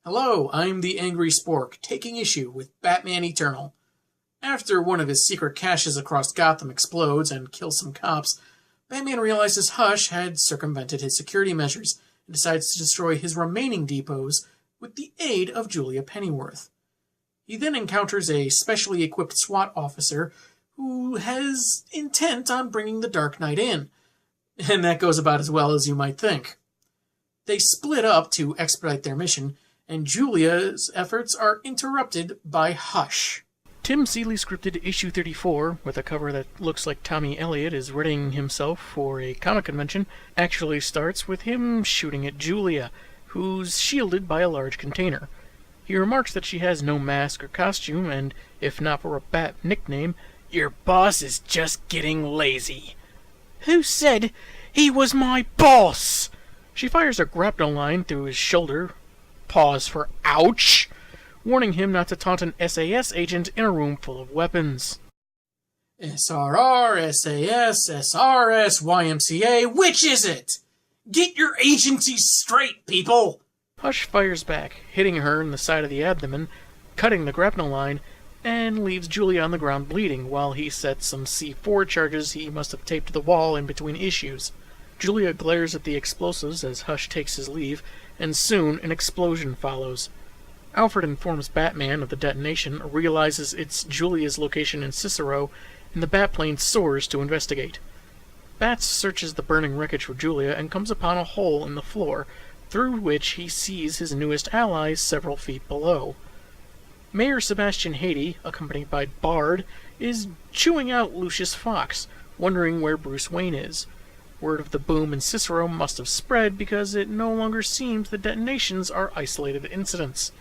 Hello, I'm the Angry Spork, taking issue with Batman Eternal. After one of his secret caches across Gotham explodes and kills some cops, Batman realizes Hush had circumvented his security measures and decides to destroy his remaining depots with the aid of Julia Pennyworth. He then encounters a specially equipped SWAT officer who has intent on bringing the Dark Knight in, and that goes about as well as you might think. They split up to expedite their mission, and Julia's efforts are interrupted by Hush. Tim Seeley scripted issue 34, with a cover that looks like Tommy Elliott is readying himself for a comic convention, actually starts with him shooting at Julia, who's shielded by a large container. He remarks that she has no mask or costume, and if not for a Bat nickname, "Your boss is just getting lazy." "Who said he was my boss?" She fires a grapnel line through his shoulder, pause for ouch, warning him not to taunt an SAS agent in a room full of weapons. SRR, SAS, SRS, YMCA, which is it? Get your agencies straight, people! Hush fires back, hitting her in the side of the abdomen, cutting the grapnel line, and leaves Julia on the ground bleeding while he sets some C4 charges he must have taped to the wall in between issues. Julia glares at the explosives as Hush takes his leave, and soon an explosion follows. Alfred informs Batman of the detonation, realizes it's Julia's location in Cicero, and the Batplane soars to investigate. Bats searches the burning wreckage for Julia and comes upon a hole in the floor, through which he sees his newest allies several feet below. Mayor Sebastian Haiti, accompanied by Bard, is chewing out Lucius Fox, wondering where Bruce Wayne is. Word of the boom in Cicero must have spread because it no longer seems the detonations are isolated incidents.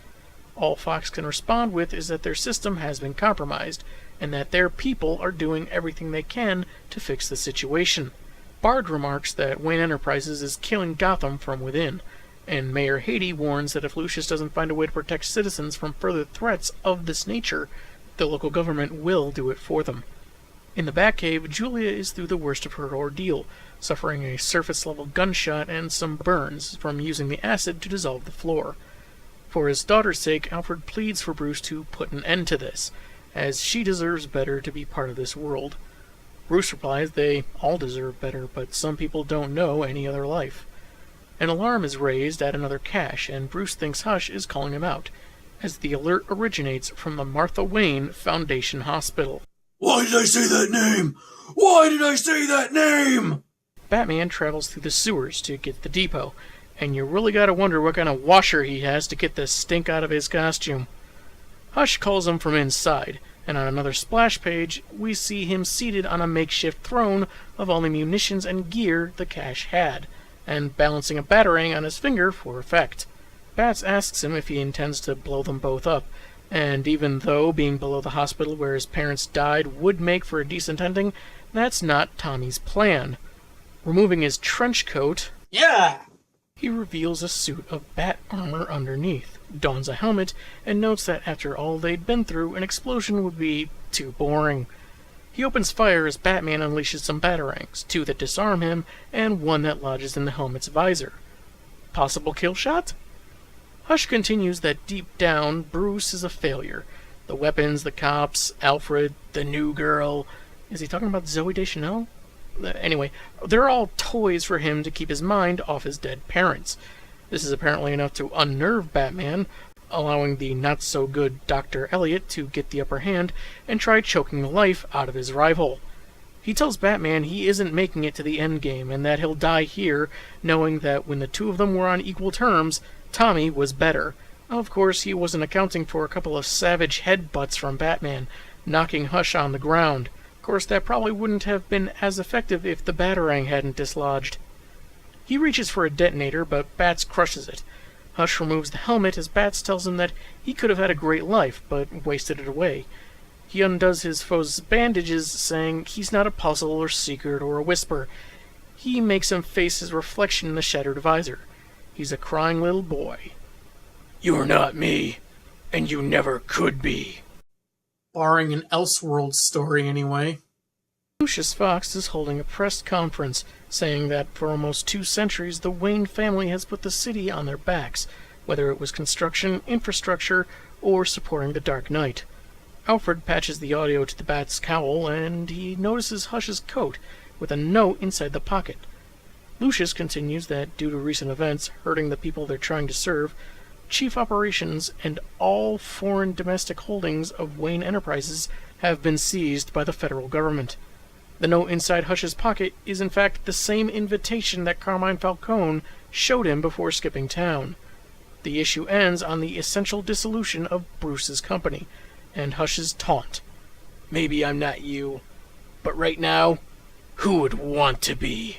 All Fox can respond with is that their system has been compromised, and that their people are doing everything they can to fix the situation. Bard remarks that Wayne Enterprises is killing Gotham from within, and Mayor Haiti warns that if Lucius doesn't find a way to protect citizens from further threats of this nature, the local government will do it for them. In the Batcave, Julia is through the worst of her ordeal, suffering a surface-level gunshot and some burns from using the acid to dissolve the floor. For his daughter's sake, Alfred pleads for Bruce to put an end to this, as she deserves better to be part of this world. Bruce replies they all deserve better, but some people don't know any other life. An alarm is raised at another cache, and Bruce thinks Hush is calling him out, as the alert originates from the Martha Wayne Foundation Hospital. Why did I say that name? Why did I say that name? Batman travels through the sewers to get the depot, and you really gotta wonder what kind of washer he has to get the stink out of his costume. Hush calls him from inside, and on another splash page, we see him seated on a makeshift throne of all the munitions and gear the cache had, and balancing a batarang on his finger for effect. Bats asks him if he intends to blow them both up, and even though being below the hospital where his parents died would make for a decent ending, that's not Tommy's plan. Removing his trench coat, he reveals a suit of bat armor underneath, dons a helmet, and notes that after all they'd been through, an explosion would be too boring. He opens fire as Batman unleashes some batarangs, 2 that disarm him, and 1 that lodges in the helmet's visor. Possible kill shot? Hush continues that deep down, Bruce is a failure. The weapons, the cops, Alfred, the new girl... Is he talking about Zooey Deschanel? Anyway, they're all toys for him to keep his mind off his dead parents. This is apparently enough to unnerve Batman, allowing the not-so-good Dr. Elliot to get the upper hand and try choking the life out of his rival. He tells Batman he isn't making it to the endgame and that he'll die here, knowing that when the two of them were on equal terms, Tommy was better. Of course, he wasn't accounting for a couple of savage headbutts from Batman, knocking Hush on the ground. Of course, that probably wouldn't have been as effective if the batarang hadn't dislodged. He reaches for a detonator, but Bats crushes it. Hush removes the helmet as Bats tells him that he could have had a great life, but wasted it away. He undoes his foe's bandages, saying he's not a puzzle or secret or a whisper. He makes him face his reflection in the shattered visor. He's a crying little boy. "You're not me, and you never could be." Barring an Elseworlds story, anyway. Lucius Fox is holding a press conference, saying that for almost 2 centuries the Wayne family has put the city on their backs, whether it was construction, infrastructure, or supporting the Dark Knight. Alfred patches the audio to the Bat's cowl, and he notices Hush's coat, with a note inside the pocket. Lucius continues that due to recent events hurting the people they're trying to serve, Chief Operations and all foreign domestic holdings of Wayne Enterprises have been seized by the federal government. The note inside Hush's pocket is in fact the same invitation that Carmine Falcone showed him before skipping town. The issue ends on the essential dissolution of Bruce's company, and Hush's taunt. "Maybe I'm not you, but right now, who would want to be?"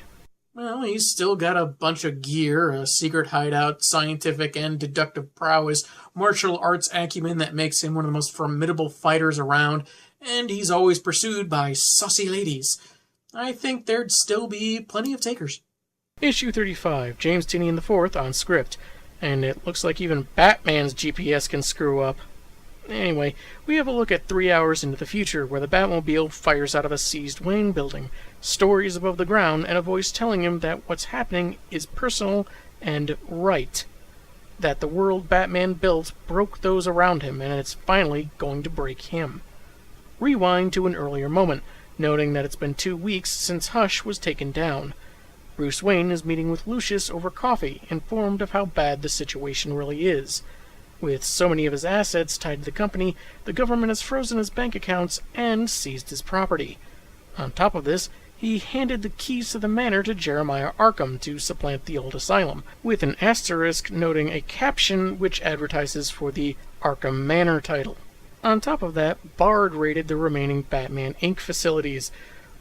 Well, he's still got a bunch of gear, a secret hideout, scientific and deductive prowess, martial arts acumen that makes him one of the most formidable fighters around, and he's always pursued by saucy ladies. I think there'd still be plenty of takers. Issue 35, James Tynion IV on script, and it looks like even Batman's GPS can screw up. Anyway, we have a look at 3 hours into the future, where the Batmobile fires out of a seized Wayne building, stories above the ground, and a voice telling him that what's happening is personal and right. That the world Batman built broke those around him, and it's finally going to break him. Rewind to an earlier moment, noting that it's been 2 weeks since Hush was taken down. Bruce Wayne is meeting with Lucius over coffee, informed of how bad the situation really is. With so many of his assets tied to the company, the government has frozen his bank accounts and seized his property. On top of this, he handed the keys to the manor to Jeremiah Arkham to supplant the old asylum, with an asterisk noting a caption which advertises for the Arkham Manor title. On top of that, Bard raided the remaining Batman Inc. facilities,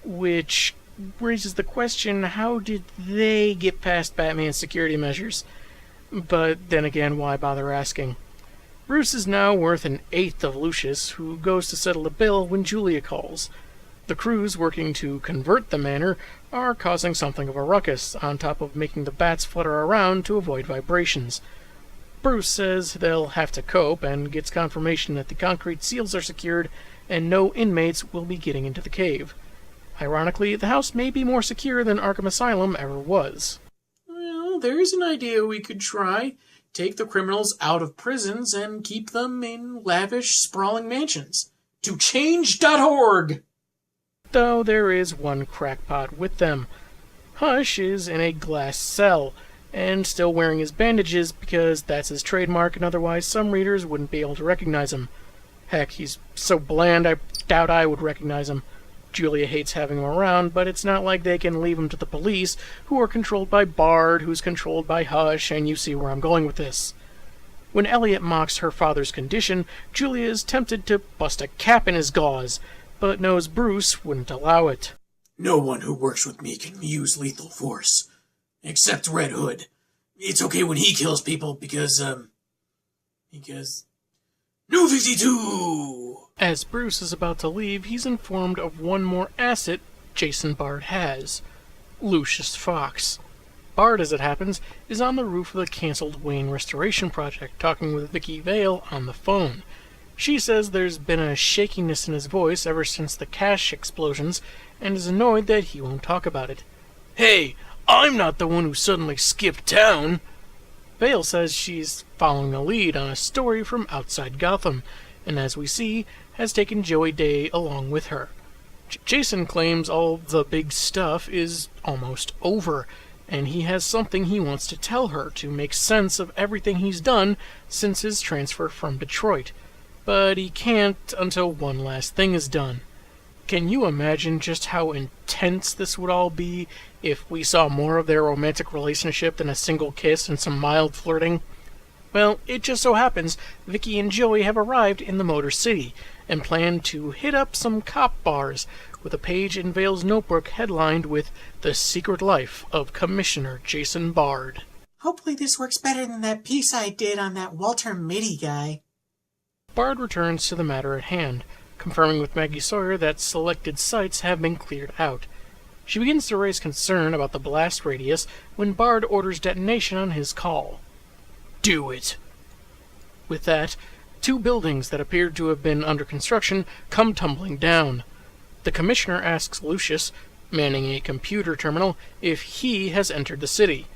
which raises the question, how did they get past Batman's security measures? But then again, why bother asking? Bruce is now worth an eighth of Lucius, who goes to settle the bill when Julia calls. The crews working to convert the manor are causing something of a ruckus, on top of making the bats flutter around to avoid vibrations. Bruce says they'll have to cope, and gets confirmation that the concrete seals are secured and no inmates will be getting into the cave. Ironically, the house may be more secure than Arkham Asylum ever was. Well, there's an idea we could try. Take the criminals out of prisons and keep them in lavish, sprawling mansions. To change.org! Though there is one crackpot with them. Hush is in a glass cell, and still wearing his bandages because that's his trademark, and otherwise some readers wouldn't be able to recognize him. Heck, he's so bland I doubt I would recognize him. Julia hates having him around, but it's not like they can leave him to the police, who are controlled by Bard, who's controlled by Hush, and you see where I'm going with this. When Elliot mocks her father's condition, Julia is tempted to bust a cap in his gauze, but knows Bruce wouldn't allow it. No one who works with me can use lethal force. Except Red Hood. It's okay when he kills people because New 52! As Bruce is about to leave, he's informed of one more asset Jason Bard has. Lucius Fox. Bard, as it happens, is on the roof of the cancelled Wayne Restoration Project, talking with Vicky Vale on the phone. She says there's been a shakiness in his voice ever since the cash explosions, and is annoyed that he won't talk about it. "Hey, I'm not the one who suddenly skipped town." Vale says she's following a lead on a story from outside Gotham, and as we see, has taken Joey Day along with her. Jason claims all the big stuff is almost over, and he has something he wants to tell her to make sense of everything he's done since his transfer from Detroit. But he can't until one last thing is done. Can you imagine just how intense this would all be if we saw more of their romantic relationship than a single kiss and some mild flirting? Well, it just so happens Vicky and Joey have arrived in the Motor City and plan to hit up some cop bars, with a page in Vale's notebook headlined with The Secret Life of Commissioner Jason Bard. Hopefully this works better than that piece I did on that Walter Mitty guy. Bard returns to the matter at hand, confirming with Maggie Sawyer that selected sites have been cleared out. She begins to raise concern about the blast radius when Bard orders detonation on his call. Do it! With that, 2 buildings that appeared to have been under construction come tumbling down. The commissioner asks Lucius, manning a computer terminal, if he has entered the city.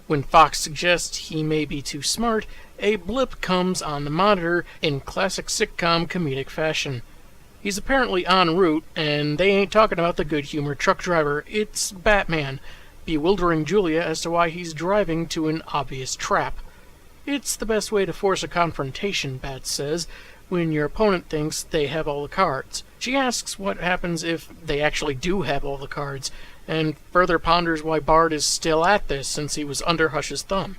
When Fox suggests he may be too smart, a blip comes on the monitor in classic sitcom comedic fashion. He's apparently en route, and they ain't talking about the good-humored truck driver. It's Batman, bewildering Julia as to why he's driving to an obvious trap. It's the best way to force a confrontation, Bat says, when your opponent thinks they have all the cards. She asks what happens if they actually do have all the cards, and further ponders why Bard is still at this since he was under Hush's thumb.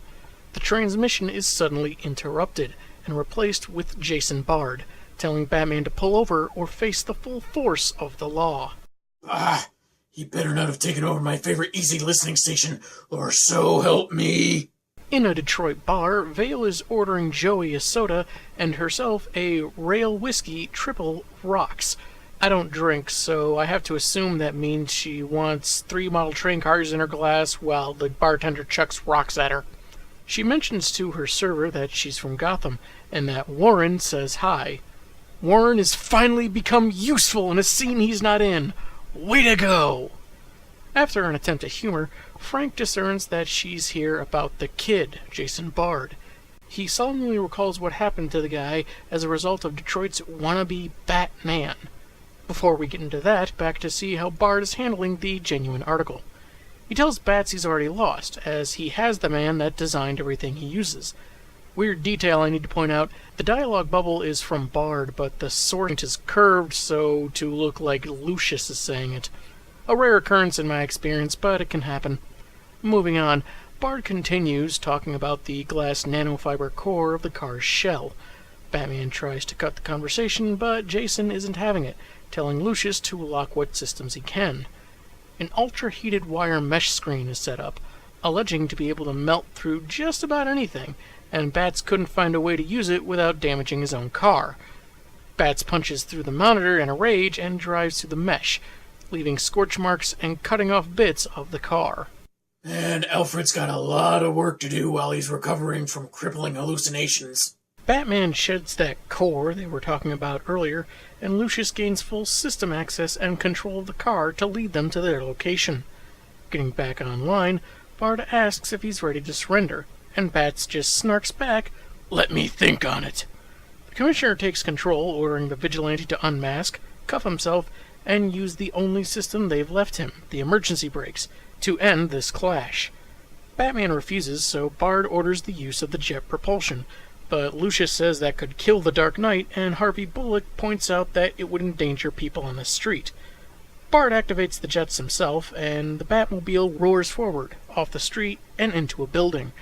The transmission is suddenly interrupted and replaced with Jason Bard, telling Batman to pull over or face the full force of the law. He better not have taken over my favorite easy listening station, or so help me. In a Detroit bar, Vale is ordering Joey a soda and herself a rail whiskey triple rocks. I don't drink, so I have to assume that means she wants 3 model train cars in her glass while the bartender chucks rocks at her. She mentions to her server that she's from Gotham and that Warren says hi. Warren has finally become useful in a scene he's not in. Way to go! After an attempt at humor, Frank discerns that she's here about the kid, Jason Bard. He solemnly recalls what happened to the guy as a result of Detroit's wannabe Batman. Before we get into that, back to see how Bard is handling the genuine article. He tells Bats he's already lost, as he has the man that designed everything he uses. Weird detail I need to point out, the dialogue bubble is from Bard, but the source is curved so to look like Lucius is saying it. A rare occurrence in my experience, but it can happen. Moving on, Bard continues talking about the glass nanofiber core of the car's shell. Batman tries to cut the conversation, but Jason isn't having it, telling Lucius to lock what systems he can. An ultra-heated wire mesh screen is set up, alleging to be able to melt through just about anything, and Bats couldn't find a way to use it without damaging his own car. Bats punches through the monitor in a rage and drives through the mesh, leaving scorch marks and cutting off bits of the car. And Alfred's got a lot of work to do while he's recovering from crippling hallucinations. Batman sheds that core they were talking about earlier, and Lucius gains full system access and control of the car to lead them to their location. Getting back online, Bard asks if he's ready to surrender, and Bats just snarks back, "Let me think on it." The Commissioner takes control, ordering the vigilante to unmask, cuff himself, and use the only system they've left him, the emergency brakes, to end this clash. Batman refuses, so Bard orders the use of the jet propulsion, but Lucius says that could kill the Dark Knight, and Harvey Bullock points out that it would endanger people on the street. Bard activates the jets himself, and the Batmobile roars forward, off the street, and into a building.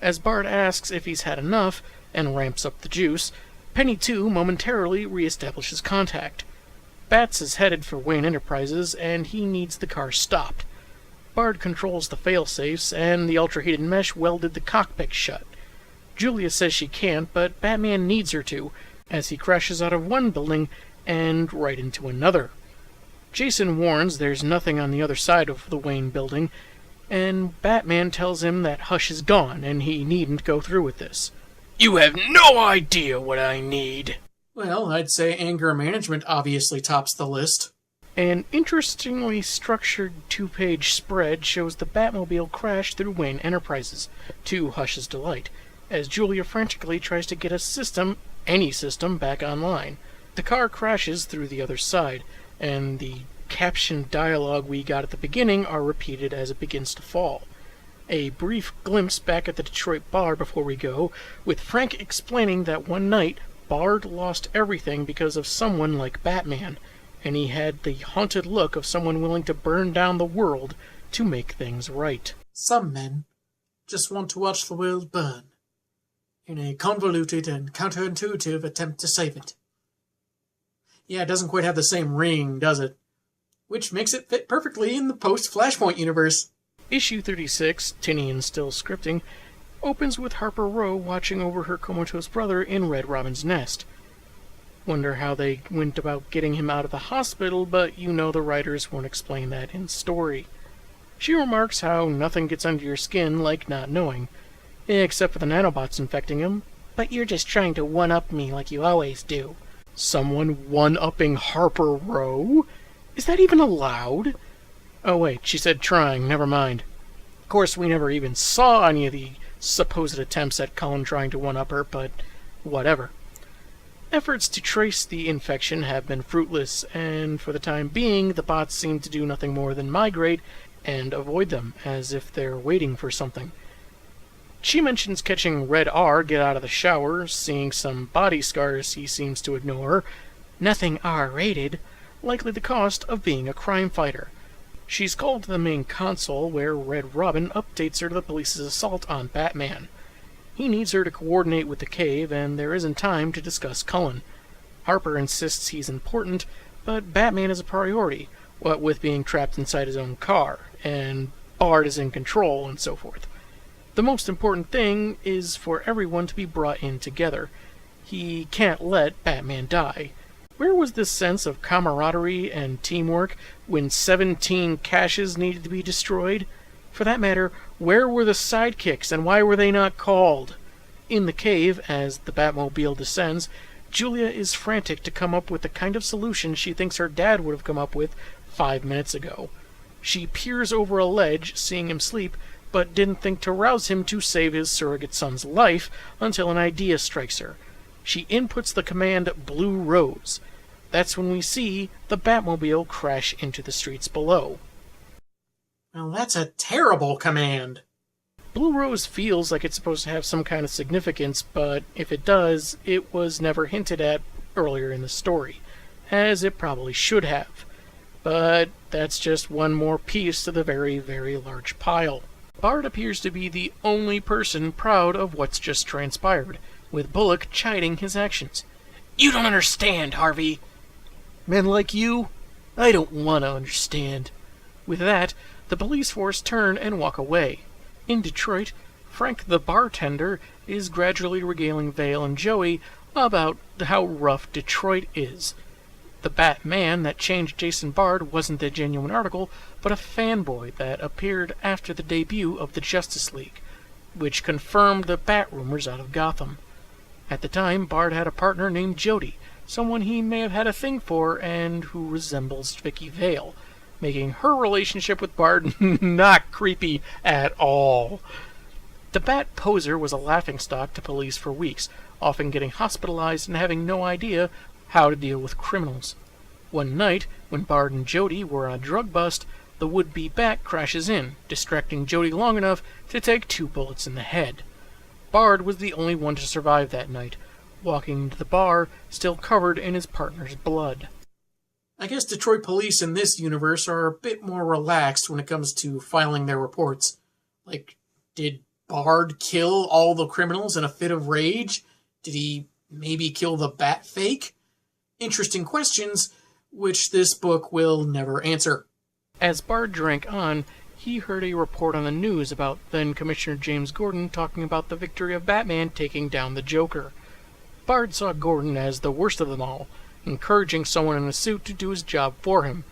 As Bard asks if he's had enough, and ramps up the juice, Penny 2 momentarily reestablishes contact. Bats is headed for Wayne Enterprises, and he needs the car stopped. Bard controls the fail-safes, and the ultra-heated mesh welded the cockpit shut. Julia says she can't, but Batman needs her to, as he crashes out of one building and right into another. Jason warns there's nothing on the other side of the Wayne building, and Batman tells him that Hush is gone and he needn't go through with this. "You have no idea what I need." Well, I'd say anger management obviously tops the list. An interestingly structured 2-page spread shows the Batmobile crash through Wayne Enterprises, to Hush's delight, as Julia frantically tries to get a system, any system, back online. The car crashes through the other side, and the captioned dialogue we got at the beginning are repeated as it begins to fall. A brief glimpse back at the Detroit bar before we go, with Frank explaining that one night Bard lost everything because of someone like Batman, and he had the haunted look of someone willing to burn down the world to make things right. Some men just want to watch the world burn, in a convoluted and counterintuitive attempt to save it. Yeah, it doesn't quite have the same ring, does it? Which makes it fit perfectly in the post-Flashpoint universe. Issue 36, Tinian still scripting, opens with Harper Row watching over her comatose brother in Red Robin's nest. Wonder how they went about getting him out of the hospital, but you know the writers won't explain that in story. She remarks how nothing gets under your skin like not knowing, except for the nanobots infecting him, but you're just trying to one-up me like you always do. Someone one-upping Harper Row? Is that even allowed? Oh wait, she said trying, never mind. Of course, we never even saw any of the supposed attempts at Cullen trying to one-up her, but whatever. Efforts to trace the infection have been fruitless, and for the time being, the bots seem to do nothing more than migrate and avoid them, as if they're waiting for something. She mentions catching Red R get out of the shower, seeing some body scars he seems to ignore, nothing R-rated, likely the cost of being a crime fighter. She's called to the main console, where Red Robin updates her to the police's assault on Batman. He needs her to coordinate with the cave, and there isn't time to discuss Cullen. Harper insists he's important, but Batman is a priority, what with being trapped inside his own car, and Bard is in control, and so forth. The most important thing is for everyone to be brought in together. He can't let Batman die. Where was this sense of camaraderie and teamwork when 17 caches needed to be destroyed? For that matter, where were the sidekicks and why were they not called? In the cave, as the Batmobile descends, Julia is frantic to come up with the kind of solution she thinks her dad would have come up with 5 minutes ago. She peers over a ledge, seeing him sleep, but didn't think to rouse him to save his surrogate son's life until an idea strikes her. She inputs the command Blue Rose. That's when we see the Batmobile crash into the streets below. Well, that's a terrible command. Blue Rose feels like it's supposed to have some kind of significance, but if it does, it was never hinted at earlier in the story, as it probably should have. But that's just one more piece to the very, very large pile. Bard appears to be the only person proud of what's just transpired, with Bullock chiding his actions. "You don't understand, Harvey." "Men like you? I don't want to understand." With that, the police force turn and walk away. In Detroit, Frank the bartender is gradually regaling Vale and Joey about how rough Detroit is. The Batman that changed Jason Bard wasn't the genuine article, but a fanboy that appeared after the debut of the Justice League, which confirmed the Bat rumors out of Gotham. At the time, Bard had a partner named Jody, someone he may have had a thing for and who resembles Vicky Vale, making her relationship with Bard not creepy at all. The Bat poser was a laughingstock to police for weeks, often getting hospitalized and having no idea how to deal with criminals. One night, when Bard and Jody were on a drug bust, the would-be Bat crashes in, distracting Jody long enough to take 2 bullets in the head. Bard was the only one to survive that night, walking into the bar, still covered in his partner's blood. I guess Detroit police in this universe are a bit more relaxed when it comes to filing their reports. Like, did Bard kill all the criminals in a fit of rage? Did he maybe kill the Bat fake? Interesting questions, which this book will never answer. As Bard drank on, he heard a report on the news about then-Commissioner James Gordon talking about the victory of Batman taking down the Joker. Bard saw Gordon as the worst of them all, encouraging someone in a suit to do his job for him.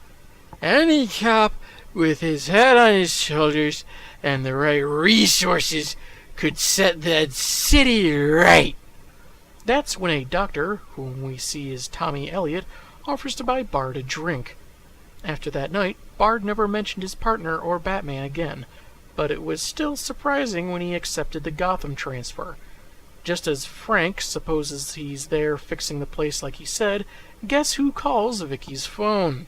"Any cop with his head on his shoulders and the right resources could set that city right." That's when a doctor, whom we see as Tommy Elliot, offers to buy Bard a drink. After that night, Bard never mentioned his partner or Batman again, but it was still surprising when he accepted the Gotham transfer. Just as Frank supposes he's there fixing the place like he said, guess who calls Vicky's phone?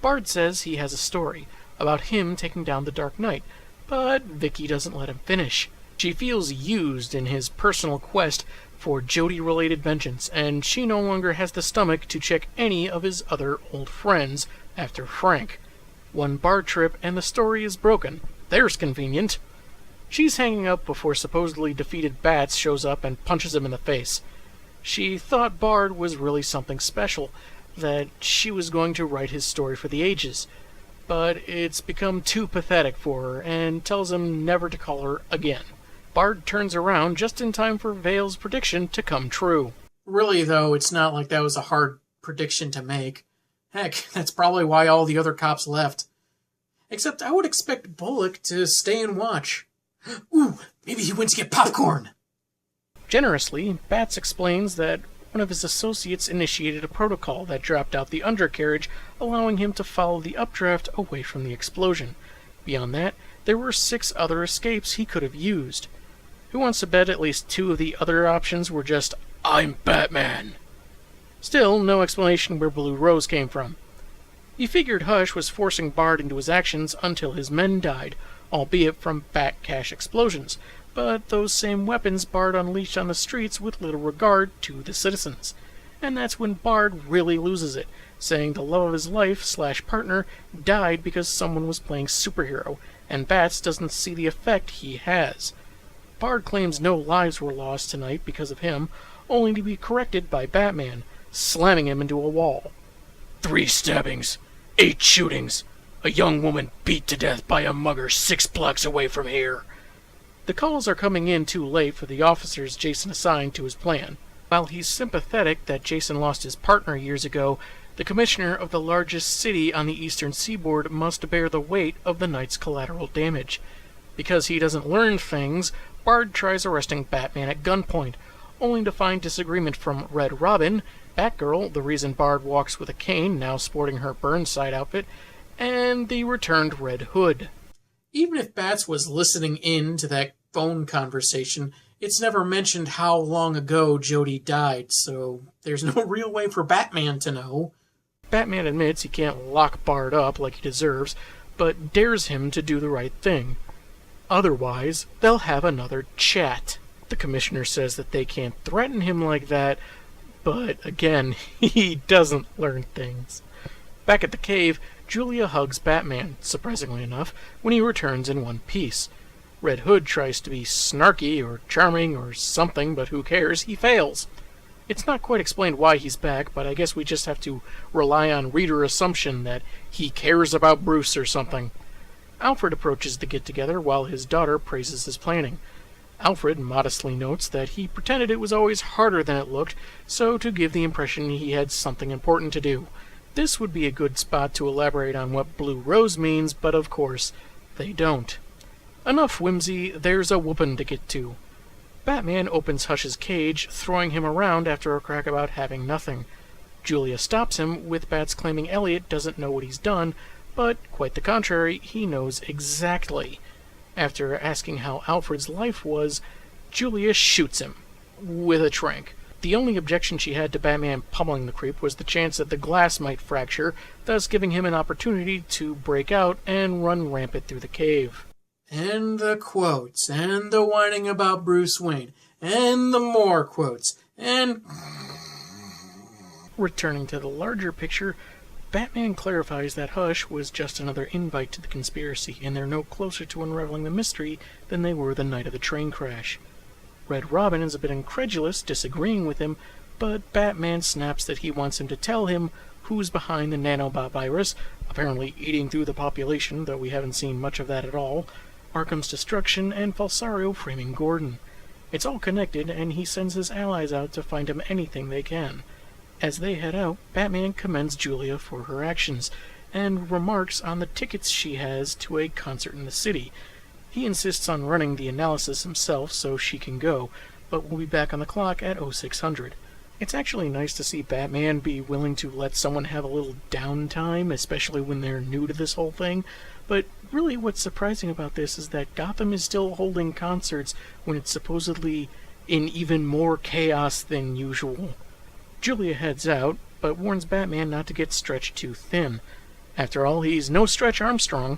Bard says he has a story about him taking down the Dark Knight, but Vicky doesn't let him finish. She feels used in his personal quest for Jody-related vengeance, and she no longer has the stomach to check any of his other old friends after Frank. One bar trip and the story is broken. There's convenient. She's hanging up before supposedly defeated Bats shows up and punches him in the face. She thought Bard was really something special, that she was going to write his story for the ages, but it's become too pathetic for her and tells him never to call her again. Bard turns around just in time for Vale's prediction to come true. Really, though, it's not like that was a hard prediction to make. Heck, that's probably why all the other cops left. Except I would expect Bullock to stay and watch. Ooh, maybe he went to get popcorn. Generously, Bats explains that one of his associates initiated a protocol that dropped out the undercarriage, allowing him to follow the updraft away from the explosion. Beyond that, there were 6 other escapes he could have used. Who wants to bet at least 2 of the other options were just, "I'm Batman"? Still, no explanation where Blue Rose came from. You figured Hush was forcing Bard into his actions until his men died, albeit from Bat Cash explosions, but those same weapons Bard unleashed on the streets with little regard to the citizens. And that's when Bard really loses it, saying the love of his life/partner died because someone was playing superhero, and Bats doesn't see the effect he has. Bard claims no lives were lost tonight because of him, only to be corrected by Batman, slamming him into a wall. 3 stabbings, 8 shootings, a young woman beat to death by a mugger 6 blocks away from here. The calls are coming in too late for the officers Jason assigned to his plan. While he's sympathetic that Jason lost his partner years ago, the commissioner of the largest city on the eastern seaboard must bear the weight of the night's collateral damage. Because he doesn't learn things, Bard tries arresting Batman at gunpoint, only to find disagreement from Red Robin, Batgirl, the reason Bard walks with a cane, now sporting her Burnside outfit, and the returned Red Hood. Even if Bats was listening in to that phone conversation, it's never mentioned how long ago Jody died, so there's no real way for Batman to know. Batman admits he can't lock Bard up like he deserves, but dares him to do the right thing. Otherwise, they'll have another chat. The commissioner says that they can't threaten him like that, but again, he doesn't learn things. Back at the cave, Julia hugs Batman, surprisingly enough, when he returns in one piece. Red Hood tries to be snarky or charming or something, but who cares? He fails. It's not quite explained why he's back, but I guess we just have to rely on reader assumption that he cares about Bruce or something. Alfred approaches the get-together while his daughter praises his planning. Alfred modestly notes that he pretended it was always harder than it looked, so to give the impression he had something important to do. This would be a good spot to elaborate on what Blue Rose means, but of course, they don't. Enough whimsy, there's a whoopin' to get to. Batman opens Hush's cage, throwing him around after a crack about having nothing. Julia stops him, with Bats claiming Elliot doesn't know what he's done, but quite the contrary, he knows exactly. After asking how Alfred's life was, Julia shoots him with a tranq. The only objection she had to Batman pummeling the creep was the chance that the glass might fracture, thus giving him an opportunity to break out and run rampant through the cave. And the quotes, and the whining about Bruce Wayne, and the more quotes, and... Returning to the larger picture, Batman clarifies that Hush was just another invite to the conspiracy, and they're no closer to unraveling the mystery than they were the night of the train crash. Red Robin is a bit incredulous, disagreeing with him, but Batman snaps that he wants him to tell him who's behind the nanobot virus, apparently eating through the population, though we haven't seen much of that at all, Arkham's destruction, and Falsario framing Gordon. It's all connected, and he sends his allies out to find him anything they can. As they head out, Batman commends Julia for her actions, and remarks on the tickets she has to a concert in the city. He insists on running the analysis himself so she can go, but will be back on the clock at 0600. It's actually nice to see Batman be willing to let someone have a little downtime, especially when they're new to this whole thing. But really what's surprising about this is that Gotham is still holding concerts when it's supposedly in even more chaos than usual. Julia heads out, but warns Batman not to get stretched too thin. After all, he's no Stretch Armstrong.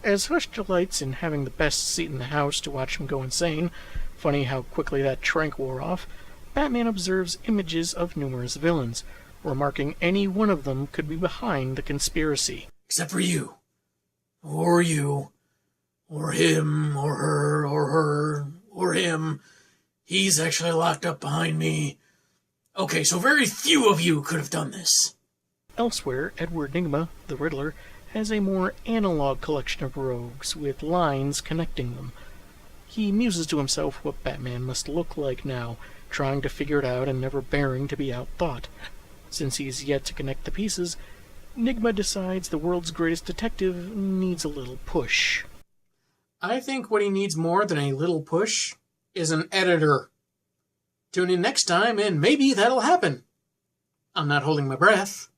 As Hush delights in having the best seat in the house to watch him go insane, funny how quickly that tranq wore off, Batman observes images of numerous villains, remarking any one of them could be behind the conspiracy. Except for you. Or you. Or him, or her, or him. He's actually locked up behind me. Okay, so very few of you could have done this. Elsewhere, Edward Nygma, the Riddler, has a more analog collection of rogues, with lines connecting them. He muses to himself what Batman must look like now, trying to figure it out and never bearing to be outthought. Since he's yet to connect the pieces, Nygma decides the world's greatest detective needs a little push. I think what he needs more than a little push is an editor. Tune in next time and maybe that'll happen. I'm not holding my breath.